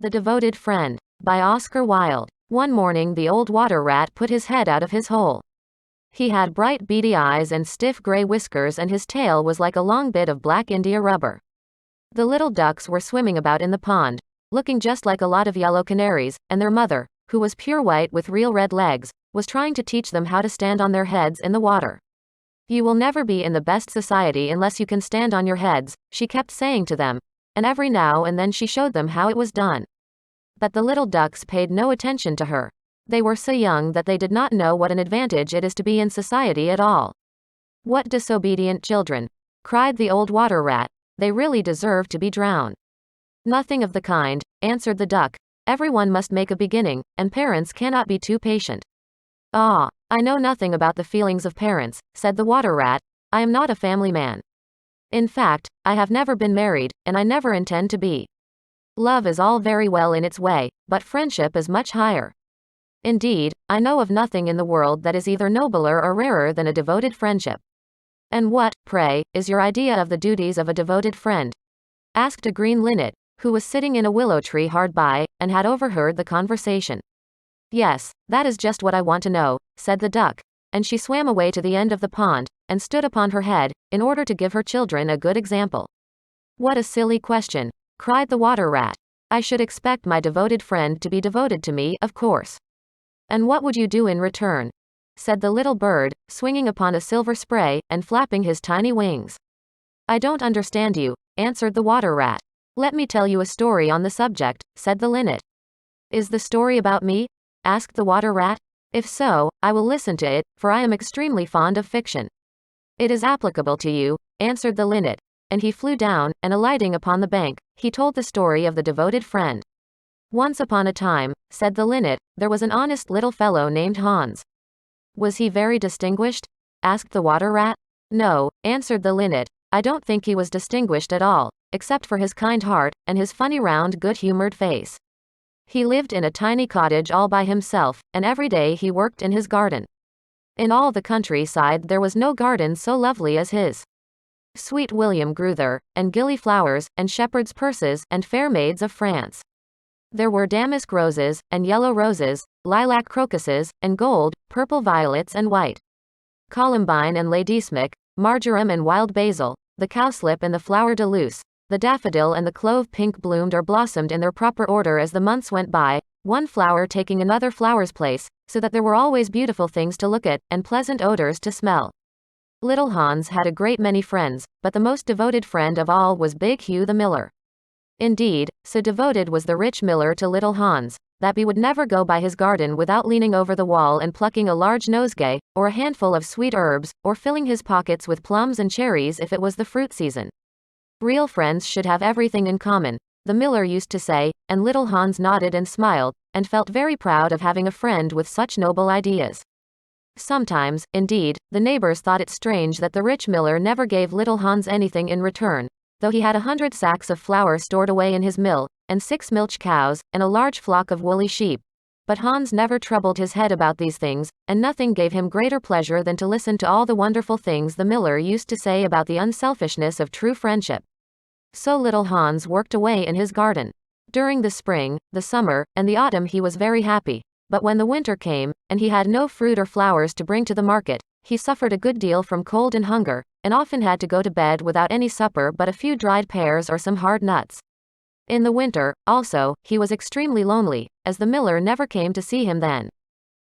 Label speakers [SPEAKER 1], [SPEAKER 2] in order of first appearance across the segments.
[SPEAKER 1] The Devoted Friend, by Oscar Wilde. One morning the old water rat put his head out of his hole. He had bright beady eyes and stiff gray whiskers, and his tail was like a long bit of black India rubber. The little ducks were swimming about in the pond, looking just like a lot of yellow canaries, and their mother, who was pure white with real red legs, was trying to teach them how to stand on their heads in the water. "You will never be in the best society unless you can stand on your heads," she kept saying to them, and every now and then she showed them how it was done. But the little ducks paid no attention to her. They were so young that they did not know what an advantage it is to be in society at all. "What disobedient children!" cried the old water rat. "They really deserve to be drowned." "Nothing of the kind," answered the duck. "Everyone must make a beginning, and parents cannot be too patient." "Ah, I know nothing about the feelings of parents," said the water rat. "I am not a family man. In fact, I have never been married, and I never intend to be. Love is all very well in its way, but friendship is much higher. Indeed, I know of nothing in the world that is either nobler or rarer than a devoted friendship." "And what, pray, is your idea of the duties of a devoted friend?" asked a green linnet, who was sitting in a willow tree hard by, and had overheard the conversation. "Yes, that is just what I want to know," said the duck, and she swam away to the end of the pond, and stood upon her head, in order to give her children a good example. "What a silly question!" cried the water rat. "I should expect my devoted friend to be devoted to me, of course." "And what would you do in return?" said the little bird, swinging upon a silver spray, and flapping his tiny wings. "I don't understand you," answered the water rat. "Let me tell you a story on the subject," said the linnet. "Is the story about me?" asked the water rat. "If so, I will listen to it, for I am extremely fond of fiction." "It is applicable to you," answered the linnet, and he flew down, and alighting upon the bank, he told the story of the devoted friend. "Once upon a time," said the linnet, "there was an honest little fellow named Hans." "Was he very distinguished?" asked the water rat. "No," answered the linnet, "I don't think he was distinguished at all, except for his kind heart, and his funny round good-humored face. He lived in a tiny cottage all by himself, and every day he worked in his garden. In all the countryside there was no garden so lovely as his. Sweet William grew there, and gilly flowers, and shepherd's purses, and fair maids of France. There were damask roses, and yellow roses, lilac crocuses, and gold, purple violets and white columbine and ladysmith, marjoram and wild basil, the cowslip and the flower de luce, the daffodil and the clove pink bloomed or blossomed in their proper order as the months went by, one flower taking another flower's place, so that there were always beautiful things to look at, and pleasant odors to smell. Little Hans had a great many friends, but the most devoted friend of all was Big Hugh the miller. Indeed, so devoted was the rich miller to little Hans, that he would never go by his garden without leaning over the wall and plucking a large nosegay, or a handful of sweet herbs, or filling his pockets with plums and cherries if it was the fruit season. Real friends should have everything in common, the miller used to say, and little Hans nodded and smiled, and felt very proud of having a friend with such noble ideas. Sometimes, indeed, the neighbors thought it strange that the rich miller never gave little Hans anything in return, though he had 100 sacks of flour stored away in his mill, and 6 milch cows, and a large flock of woolly sheep. But Hans never troubled his head about these things, and nothing gave him greater pleasure than to listen to all the wonderful things the miller used to say about the unselfishness of true friendship. So little Hans worked away in his garden. During the spring, the summer, and the autumn he was very happy. But when the winter came, and he had no fruit or flowers to bring to the market, he suffered a good deal from cold and hunger, and often had to go to bed without any supper but a few dried pears or some hard nuts. In the winter, also, he was extremely lonely, as the miller never came to see him then.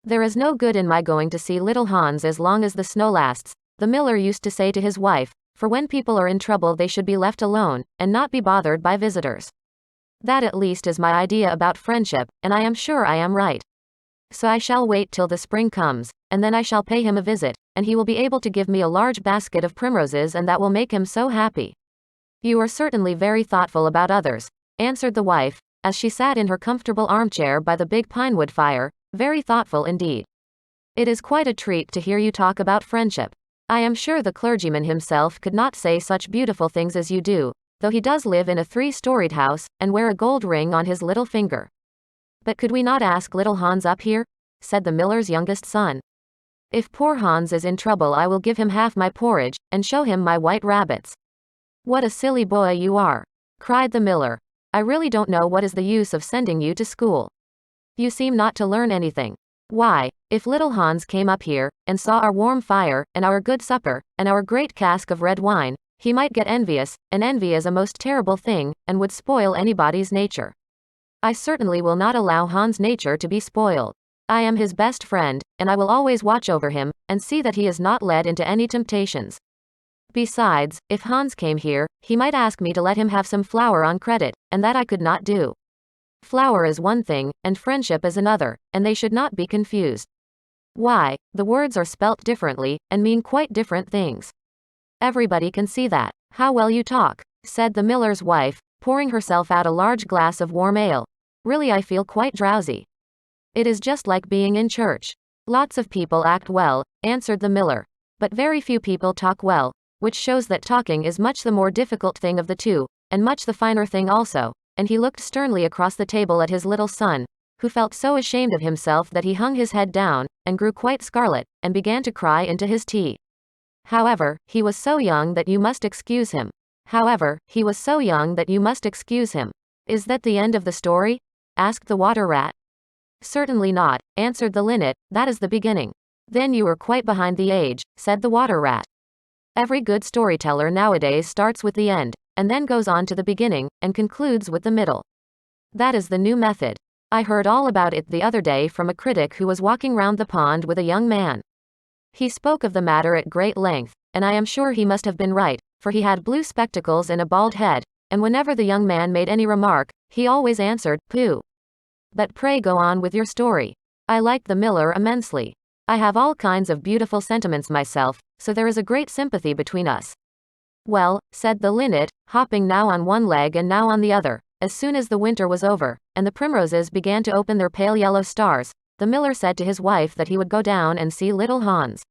[SPEAKER 1] "There is no good in my going to see little Hans as long as the snow lasts," the miller used to say to his wife, "for when people are in trouble they should be left alone, and not be bothered by visitors. That at least is my idea about friendship, and I am sure I am right. So I shall wait till the spring comes, and then I shall pay him a visit, and he will be able to give me a large basket of primroses, and that will make him so happy." "You are certainly very thoughtful about others," answered the wife, as she sat in her comfortable armchair by the big pinewood fire, "very thoughtful indeed. It is quite a treat to hear you talk about friendship. I am sure the clergyman himself could not say such beautiful things as you do, though he does live in a 3-storied house, and wear a gold ring on his little finger." "But could we not ask little Hans up here?" said the miller's youngest son. "If poor Hans is in trouble I will give him half my porridge, and show him my white rabbits." "What a silly boy you are!" cried the miller. I really don't know what is the use of sending you to school. You seem not to learn anything. Why, if little Hans came up here, and saw our warm fire, and our good supper, and our great cask of red wine, he might get envious, and envy is a most terrible thing, and would spoil anybody's nature. I certainly will not allow Hans' nature to be spoiled. I am his best friend, and I will always watch over him, and see that he is not led into any temptations. Besides, if Hans came here, he might ask me to let him have some flour on credit, and that I could not do. Flour is one thing, and friendship is another, and they should not be confused. Why, the words are spelt differently, and mean quite different things. Everybody can see that. How well you talk, said the miller's wife, pouring herself out a large glass of warm ale. Really, I feel quite drowsy. It is just like being in church. Lots of people act well, answered the miller. But very few people talk well, which shows that talking is much the more difficult thing of the two, and much the finer thing also. And he looked sternly across the table at his little son, who felt so ashamed of himself that he hung his head down, and grew quite scarlet, and began to cry into his tea. However, he was so young that you must excuse him. Is that the end of the story? Asked the water rat. Certainly not, answered the linnet, that is the beginning. Then you were quite behind the age, said the water rat. Every good storyteller nowadays starts with the end, and then goes on to the beginning, and concludes with the middle. That is the new method. I heard all about it the other day from a critic who was walking round the pond with a young man. He spoke of the matter at great length, and I am sure he must have been right, for he had blue spectacles and a bald head, and whenever the young man made any remark, he always answered, "Pooh." But pray go on with your story. I liked the miller immensely. I have all kinds of beautiful sentiments myself, so there is a great sympathy between us. Well, said the linnet, hopping now on one leg and now on the other, as soon as the winter was over, and the primroses began to open their pale yellow stars, the miller said to his wife that he would go down and see little Hans.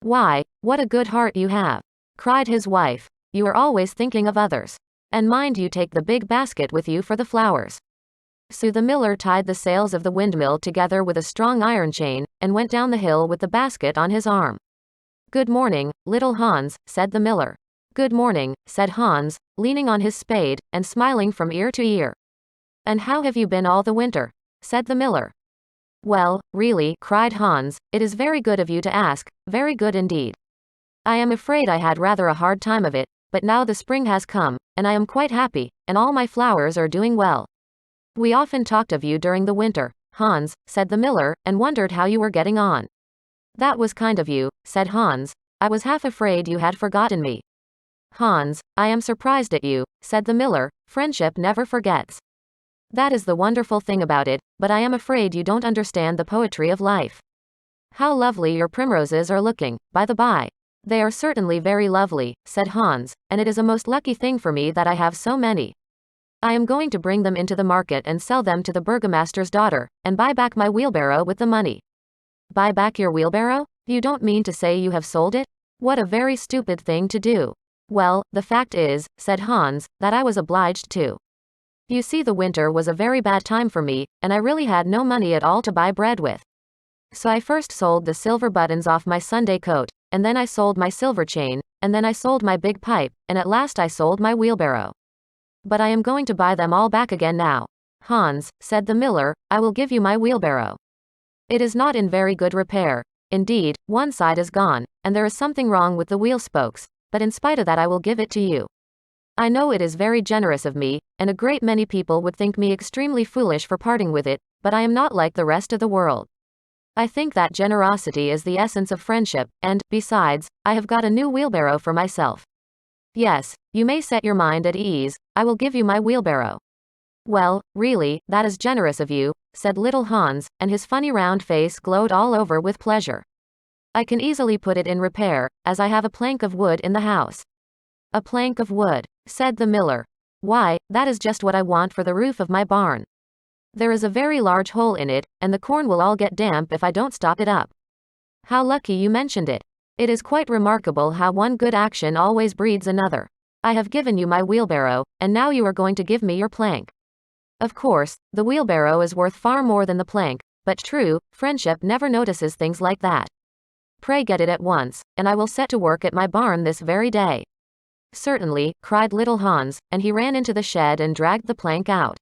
[SPEAKER 1] Why, what a good heart you have, cried his wife. You are always thinking of others. And mind you take the big basket with you for the flowers. So the miller tied the sails of the windmill together with a strong iron chain, and went down the hill with the basket on his arm. Good morning, little Hans, said the miller. Good morning, said Hans, leaning on his spade, and smiling from ear to ear. And how have you been all the winter? Said the miller. Well, really, cried Hans, it is very good of you to ask, very good indeed. I am afraid I had rather a hard time of it, but now the spring has come, and I am quite happy, and all my flowers are doing well. We often talked of you during the winter, Hans, said the miller, and wondered how you were getting on. That was kind of you, said Hans. I was half afraid you had forgotten me. Hans, I am surprised at you, said the miller. Friendship never forgets. That is the wonderful thing about it, but I am afraid you don't understand the poetry of life. How lovely your primroses are looking, by the by. They are certainly very lovely, said Hans, and it is a most lucky thing for me that I have so many. I am going to bring them into the market and sell them to the burgomaster's daughter, and buy back my wheelbarrow with the money. Buy back your wheelbarrow? You don't mean to say you have sold it? What a very stupid thing to do. Well, the fact is, said Hans, that I was obliged to. You see, the winter was a very bad time for me, and I really had no money at all to buy bread with. So I first sold the silver buttons off my Sunday coat, and then I sold my silver chain, and then I sold my big pipe, and at last I sold my wheelbarrow. But I am going to buy them all back again now. Hans, said the miller, I will give you my wheelbarrow. It is not in very good repair. Indeed, one side is gone, and there is something wrong with the wheel spokes, but in spite of that I will give it to you. I know it is very generous of me, and a great many people would think me extremely foolish for parting with it, but I am not like the rest of the world. I think that generosity is the essence of friendship, and, besides, I have got a new wheelbarrow for myself. Yes, you may set your mind at ease, I will give you my wheelbarrow. Well, really, that is generous of you, said little Hans, and his funny round face glowed all over with pleasure. I can easily put it in repair, as I have a plank of wood in the house. A plank of wood, said the miller. Why, that is just what I want for the roof of my barn. There is a very large hole in it, and the corn will all get damp if I don't stop it up. How lucky you mentioned it. It is quite remarkable how one good action always breeds another. I have given you my wheelbarrow, and now you are going to give me your plank. Of course, the wheelbarrow is worth far more than the plank, but true, friendship never notices things like that. Pray get it at once, and I will set to work at my barn this very day. Certainly, cried little Hans, and he ran into the shed and dragged the plank out.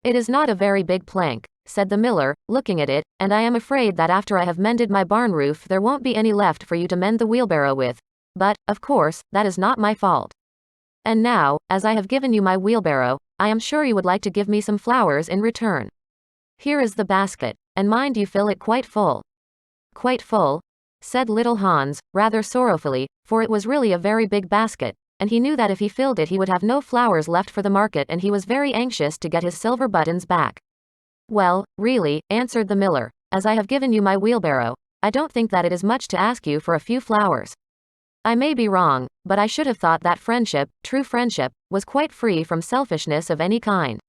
[SPEAKER 1] It is not a very big plank, said the miller, looking at it, and I am afraid that after I have mended my barn roof there won't be any left for you to mend the wheelbarrow with. But, of course, that is not my fault. And now, as I have given you my wheelbarrow, I am sure you would like to give me some flowers in return. Here is the basket, and mind you fill it quite full. Quite full? Said little Hans, rather sorrowfully, for it was really a very big basket, and he knew that if he filled it he would have no flowers left for the market, and he was very anxious to get his silver buttons back. Well, really, answered the miller, as I have given you my wheelbarrow, I don't think that it is much to ask you for a few flowers. I may be wrong, but I should have thought that friendship, true friendship, was quite free from selfishness of any kind.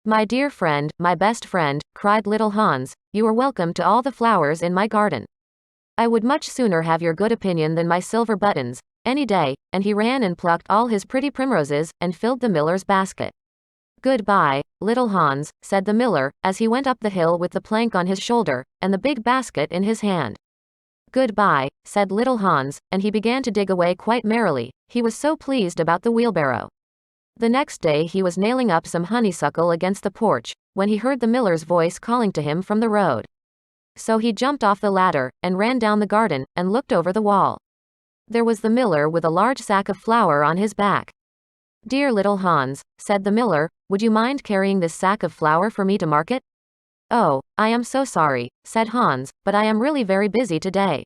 [SPEAKER 1] My dear friend, my best friend, cried little Hans, you are welcome to all the flowers in my garden. I would much sooner have your good opinion than my silver buttons, any day, and he ran and plucked all his pretty primroses, and filled the miller's basket. Goodbye, little Hans, said the miller, as he went up the hill with the plank on his shoulder, and the big basket in his hand. Goodbye, said little Hans, and he began to dig away quite merrily, he was so pleased about the wheelbarrow. The next day he was nailing up some honeysuckle against the porch, when he heard the miller's voice calling to him from the road. So he jumped off the ladder, and ran down the garden, and looked over the wall. There was the miller with a large sack of flour on his back. Dear little Hans, said the miller, would you mind carrying this sack of flour for me to market? Oh, I am so sorry, said Hans, but I am really very busy today.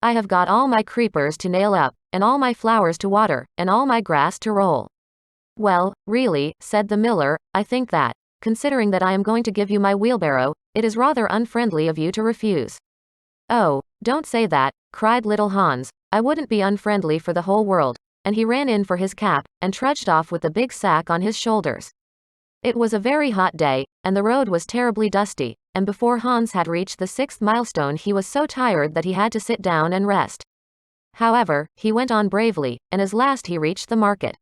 [SPEAKER 1] I have got all my creepers to nail up, and all my flowers to water, and all my grass to roll. Well, really, said the miller, I think that, considering that I am going to give you my wheelbarrow, it is rather unfriendly of you to refuse. Oh, don't say that, cried little Hans, I wouldn't be unfriendly for the whole world, and he ran in for his cap, and trudged off with the big sack on his shoulders. It was a very hot day, and the road was terribly dusty, and before Hans had reached the 6th milestone he was so tired that he had to sit down and rest. However, he went on bravely, and at last he reached the market.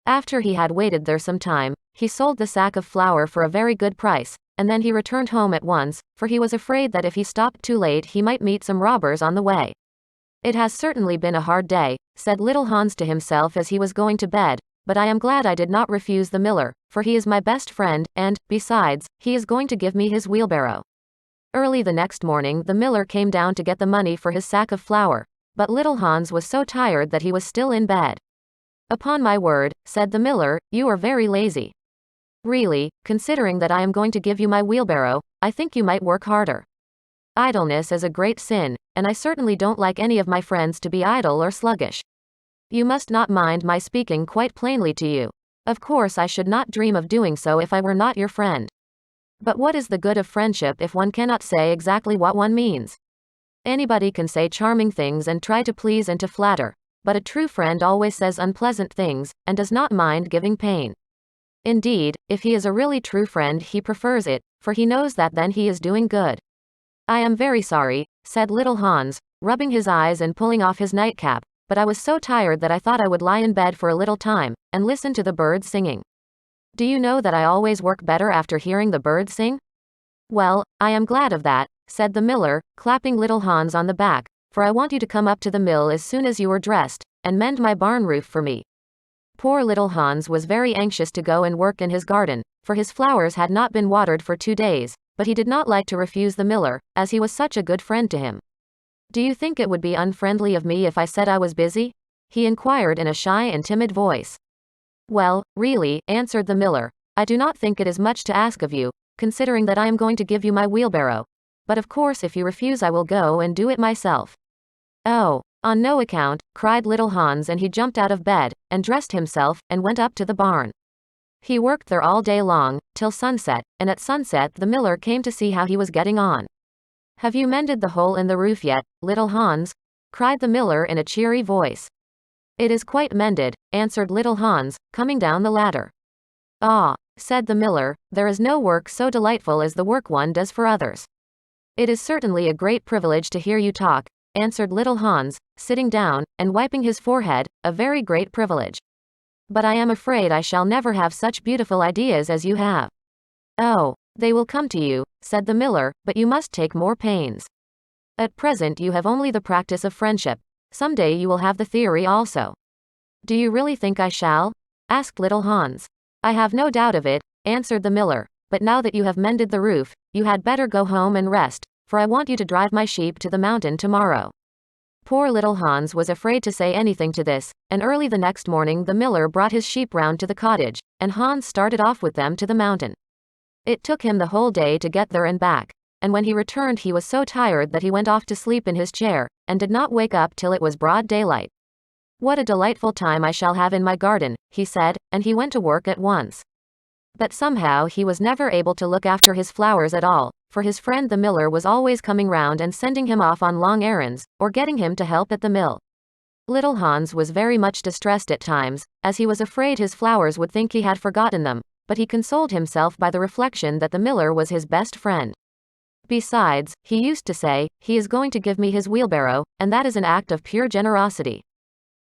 [SPEAKER 1] After he had waited there some time, he sold the sack of flour for a very good price, and then he returned home at once, for he was afraid that if he stopped too late he might meet some robbers on the way. It has certainly been a hard day, said little Hans to himself as he was going to bed, but I am glad I did not refuse the miller, for he is my best friend, and, besides, he is going to give me his wheelbarrow. Early the next morning the miller came down to get the money for his sack of flour, but little Hans was so tired that he was still in bed. Upon my word, said the miller, you are very lazy. Really, considering that I am going to give you my wheelbarrow, I think you might work harder. Idleness is a great sin, and I certainly don't like any of my friends to be idle or sluggish. You must not mind my speaking quite plainly to you. Of course I should not dream of doing so if I were not your friend. But what is the good of friendship if one cannot say exactly what one means? Anybody can say charming things and try to please and to flatter, but a true friend always says unpleasant things, and does not mind giving pain. Indeed, if he is a really true friend he prefers it, for he knows that then he is doing good. I am very sorry, said little Hans, rubbing his eyes and pulling off his nightcap, but I was so tired that I thought I would lie in bed for a little time, and listen to the birds singing. Do you know that I always work better after hearing the birds sing? Well, I am glad of that, said the miller, clapping little Hans on the back, for I want you to come up to the mill as soon as you are dressed, and mend my barn roof for me. Poor little Hans was very anxious to go and work in his garden, for his flowers had not been watered for 2 days, but he did not like to refuse the miller, as he was such a good friend to him. Do you think it would be unfriendly of me if I said I was busy? He inquired in a shy and timid voice. Well, really, answered the miller, I do not think it is much to ask of you, considering that I am going to give you my wheelbarrow. But of course if you refuse I will go and do it myself. Oh, on no account, cried little Hans, and he jumped out of bed, and dressed himself, and went up to the barn. He worked there all day long, till sunset, and at sunset the miller came to see how he was getting on. Have you mended the hole in the roof yet, little Hans? Cried the miller in a cheery voice. It is quite mended, answered little Hans, coming down the ladder. Ah, said the miller, there is no work so delightful as the work one does for others. It is certainly a great privilege to hear you talk, answered little Hans, sitting down, and wiping his forehead, a very great privilege. But I am afraid I shall never have such beautiful ideas as you have. Oh, they will come to you, said the miller, but you must take more pains. At present you have only the practice of friendship, some day you will have the theory also. Do you really think I shall? Asked little Hans. I have no doubt of it, answered the miller, but now that you have mended the roof, you had better go home and rest, for I want you to drive my sheep to the mountain tomorrow. Poor little Hans was afraid to say anything to this, and early the next morning the miller brought his sheep round to the cottage, and Hans started off with them to the mountain. It took him the whole day to get there and back, and when he returned he was so tired that he went off to sleep in his chair, and did not wake up till it was broad daylight. What a delightful time I shall have in my garden, he said, and he went to work at once. But somehow he was never able to look after his flowers at all, for his friend the miller was always coming round and sending him off on long errands, or getting him to help at the mill. Little Hans was very much distressed at times, as he was afraid his flowers would think he had forgotten them, but he consoled himself by the reflection that the miller was his best friend. Besides, he used to say, he is going to give me his wheelbarrow, and that is an act of pure generosity.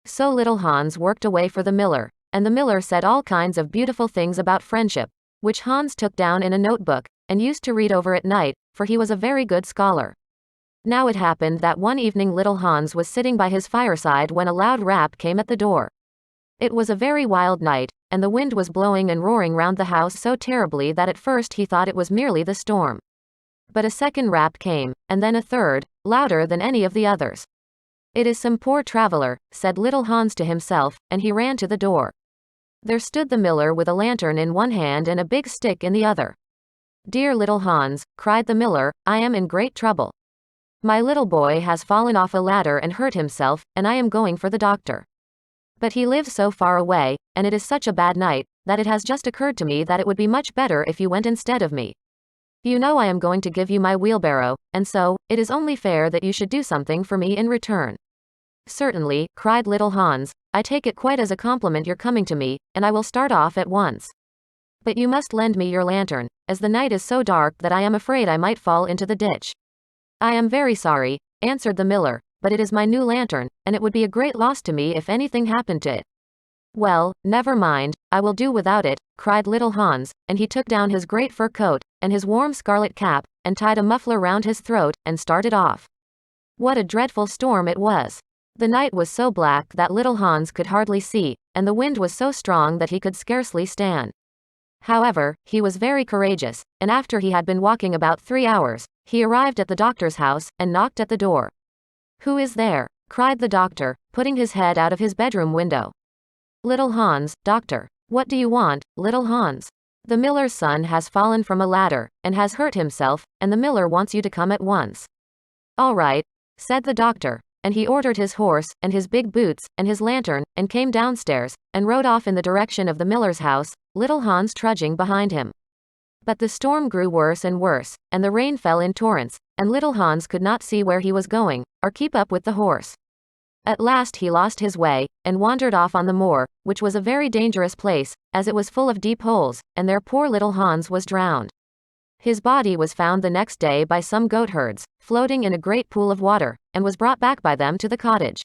[SPEAKER 1] So little Hans worked away for the miller, and the miller said all kinds of beautiful things about friendship, which Hans took down in a notebook, and used to read over at night, for he was a very good scholar. Now it happened that one evening little Hans was sitting by his fireside when a loud rap came at the door. It was a very wild night, and the wind was blowing and roaring round the house so terribly that at first he thought it was merely the storm. But a second rap came, and then a third, louder than any of the others. It is some poor traveler, said little Hans to himself, and he ran to the door. There stood the miller with a lantern in one hand and a big stick in the other. Dear little Hans, cried the miller, I am in great trouble. My little boy has fallen off a ladder and hurt himself, and I am going for the doctor. But he lives so far away, and it is such a bad night, that it has just occurred to me that it would be much better if you went instead of me. You know I am going to give you my wheelbarrow, and so, it is only fair that you should do something for me in return. Certainly, cried little Hans, I take it quite as a compliment your coming to me, and I will start off at once. But you must lend me your lantern, as the night is so dark that I am afraid I might fall into the ditch. I am very sorry, answered the miller, but it is my new lantern, and it would be a great loss to me if anything happened to it. Well, never mind, I will do without it, cried little Hans, and he took down his great fur coat, and his warm scarlet cap, and tied a muffler round his throat, and started off. What a dreadful storm it was! The night was so black that little Hans could hardly see, and the wind was so strong that he could scarcely stand. However, he was very courageous, and after he had been walking about 3 hours, he arrived at the doctor's house, and knocked at the door. Who is there? Cried the doctor, putting his head out of his bedroom window. Little Hans, doctor. What do you want, little Hans? The miller's son has fallen from a ladder, and has hurt himself, and the miller wants you to come at once. All right, said the doctor, and he ordered his horse, and his big boots, and his lantern, and came downstairs, and rode off in the direction of the miller's house, little Hans trudging behind him. But the storm grew worse and worse, and the rain fell in torrents, and little Hans could not see where he was going, or keep up with the horse. At last he lost his way, and wandered off on the moor, which was a very dangerous place, as it was full of deep holes, and there poor little Hans was drowned. His body was found the next day by some goatherds, floating in a great pool of water, and was brought back by them to the cottage.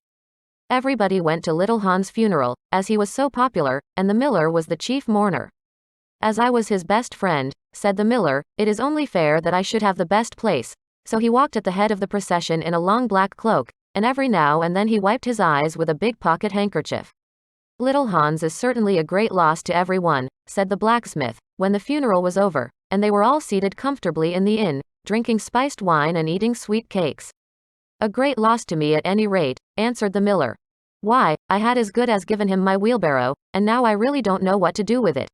[SPEAKER 1] Everybody went to little Hans' funeral, as he was so popular, and the miller was the chief mourner. As I was his best friend, said the miller, it is only fair that I should have the best place, so he walked at the head of the procession in a long black cloak, and every now and then he wiped his eyes with a big pocket handkerchief. Little Hans is certainly a great loss to everyone, said the blacksmith, when the funeral was over, and they were all seated comfortably in the inn, drinking spiced wine and eating sweet cakes. A great loss to me at any rate, answered the miller. Why, I had as good as given him my wheelbarrow, and now I really don't know what to do with it.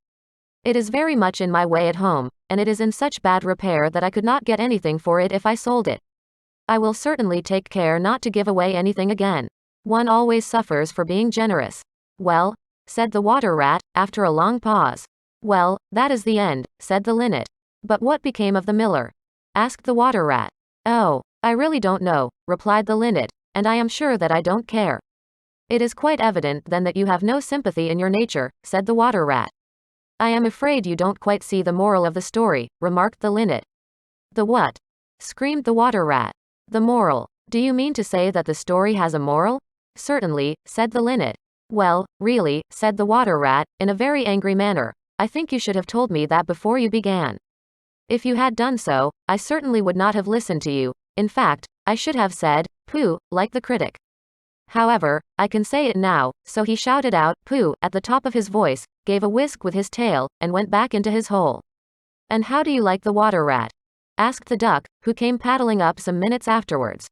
[SPEAKER 1] It is very much in my way at home, and it is in such bad repair that I could not get anything for it if I sold it. I will certainly take care not to give away anything again. One always suffers for being generous. Well, said the water rat, after a long pause. Well, that is the end, said the linnet. But what became of the miller? Asked the water rat. Oh, I really don't know, replied the linnet, and I am sure that I don't care. It is quite evident then that you have no sympathy in your nature, said the water rat. I am afraid you don't quite see the moral of the story, remarked the linnet. The what? Screamed the water rat. The moral. Do you mean to say that the story has a moral? Certainly, said the linnet. Well, really, said the water rat, in a very angry manner, I think you should have told me that before you began. If you had done so, I certainly would not have listened to you. In fact, I should have said, pooh, like the critic. However, I can say it now, so he shouted out, "Pooh," at the top of his voice, gave a whisk with his tail, and went back into his hole. "And how do you like the water rat?" asked the duck, who came paddling up some minutes afterwards.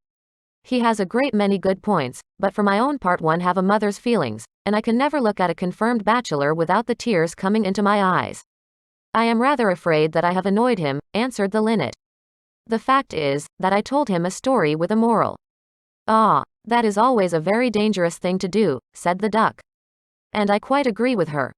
[SPEAKER 1] "He has a great many good points, but for my own part one have a mother's feelings, and I can never look at a confirmed bachelor without the tears coming into my eyes. I am rather afraid that I have annoyed him," answered the linnet. "The fact is, that I told him a story with a moral." "Ah, that is always a very dangerous thing to do," said the duck. "And I quite agree with her.